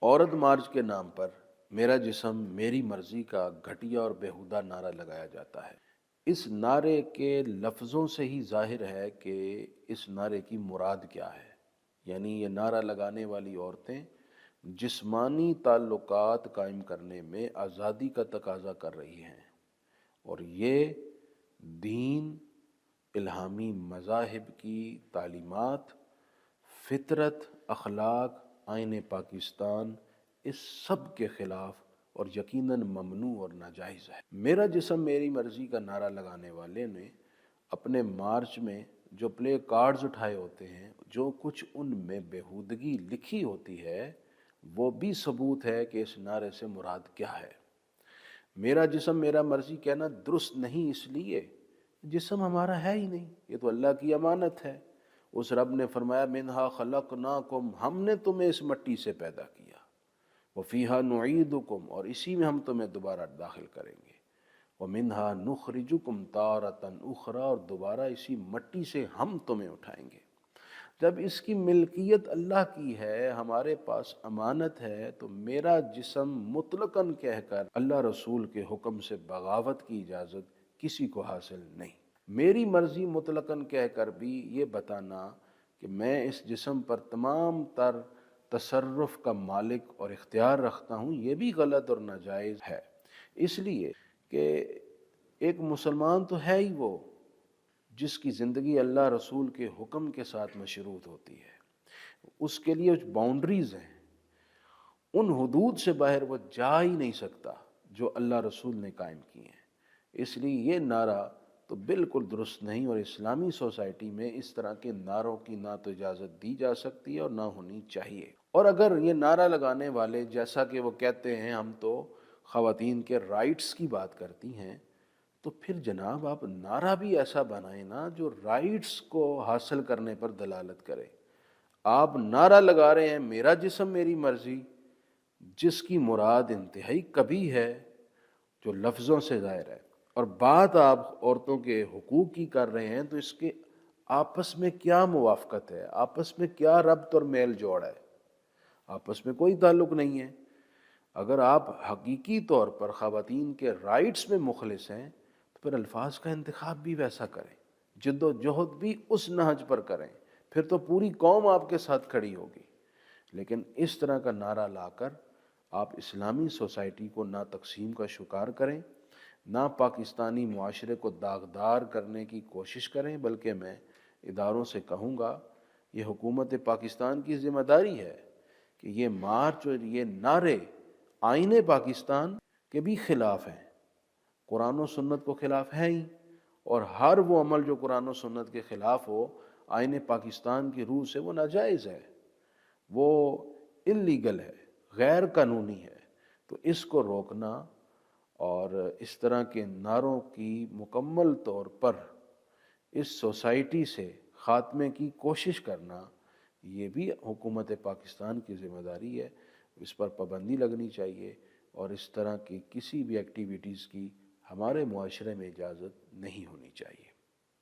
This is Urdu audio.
عورت مارچ کے نام پر میرا جسم میری مرضی کا گھٹیا اور بیہودہ نعرہ لگایا جاتا ہے۔ اس نعرے کے لفظوں سے ہی ظاہر ہے کہ اس نعرے کی مراد کیا ہے۔ یعنی یہ نعرہ لگانے والی عورتیں جسمانی تعلقات قائم کرنے میں آزادی کا تقاضا کر رہی ہیں، اور یہ دین، الہامی مذاہب کی تعلیمات، فطرت، اخلاق، آئین پاکستان، اس سب کے خلاف اور یقیناً ممنوع اور ناجائز ہے۔ میرا جسم میری مرضی کا نعرہ لگانے والے نے اپنے مارچ میں جو پلے کارڈز اٹھائے ہوتے ہیں، جو کچھ ان میں بیہودگی لکھی ہوتی ہے، وہ بھی ثبوت ہے کہ اس نعرے سے مراد کیا ہے۔ میرا جسم میرا مرضی کہنا درست نہیں، اس لیے جسم ہمارا ہے ہی نہیں، یہ تو اللہ کی امانت ہے۔ اس رب نے فرمایا منہا خلقناکم، ہم نے تمہیں اس مٹی سے پیدا کیا، وفیہا نعیدکم، اور اسی میں ہم تمہیں دوبارہ داخل کریں گے، ومنہا نخرجکم تارۃ اخری، اور دوبارہ اسی مٹی سے ہم تمہیں اٹھائیں گے۔ جب اس کی ملکیت اللہ کی ہے، ہمارے پاس امانت ہے، تو میرا جسم مطلقاً کہہ کر اللہ رسول کے حکم سے بغاوت کی اجازت کسی کو حاصل نہیں۔ میری مرضی مطلقاً کہہ کر بھی یہ بتانا کہ میں اس جسم پر تمام تر تصرف کا مالک اور اختیار رکھتا ہوں، یہ بھی غلط اور ناجائز ہے۔ اس لیے کہ ایک مسلمان تو ہے ہی وہ جس کی زندگی اللہ رسول کے حکم کے ساتھ مشروط ہوتی ہے، اس کے لیے باؤنڈریز ہیں، ان حدود سے باہر وہ جا ہی نہیں سکتا جو اللہ رسول نے قائم کی ہیں۔ اس لیے یہ نعرہ تو بالکل درست نہیں، اور اسلامی سوسائٹی میں اس طرح کے نعروں کی نہ تو اجازت دی جا سکتی ہے اور نہ ہونی چاہیے۔ اور اگر یہ نعرہ لگانے والے، جیسا کہ وہ کہتے ہیں ہم تو خواتین کے رائٹس کی بات کرتی ہیں، تو پھر جناب آپ نعرہ بھی ایسا بنائیں نا جو رائٹس کو حاصل کرنے پر دلالت کرے۔ آپ نعرہ لگا رہے ہیں میرا جسم میری مرضی، جس کی مراد انتہائی کبھی ہے، جو لفظوں سے ظاہر ہے، اور بات آپ عورتوں کے حقوق کی کر رہے ہیں، تو اس کے آپس میں کیا موافقت ہے، آپس میں کیا ربط اور میل جوڑ ہے؟ آپس میں کوئی تعلق نہیں ہے۔ اگر آپ حقیقی طور پر خواتین کے رائٹس میں مخلص ہیں تو پھر الفاظ کا انتخاب بھی ویسا کریں، جد و جہد بھی اس نہج پر کریں، پھر تو پوری قوم آپ کے ساتھ کھڑی ہوگی۔ لیکن اس طرح کا نعرہ لا کر آپ اسلامی سوسائٹی کو نہ تقسیم کا شکار کریں، نہ پاکستانی معاشرے کو داغدار کرنے کی کوشش کریں، بلکہ میں اداروں سے کہوں گا، یہ حکومت پاکستان کی ذمہ داری ہے کہ یہ مارچ اور یہ نعرے آئین پاکستان کے بھی خلاف ہیں، قرآن و سنت کو خلاف ہیں ہی، اور ہر وہ عمل جو قرآن و سنت کے خلاف ہو آئین پاکستان کی روح سے وہ ناجائز ہے، وہ اللیگل ہے، غیر قانونی ہے۔ تو اس کو روکنا اور اس طرح کے نعروں کی مکمل طور پر اس سوسائٹی سے خاتمے کی کوشش کرنا، یہ بھی حکومت پاکستان کی ذمہ داری ہے۔ اس پر پابندی لگنی چاہیے، اور اس طرح کی کسی بھی ایکٹیویٹیز کی ہمارے معاشرے میں اجازت نہیں ہونی چاہیے۔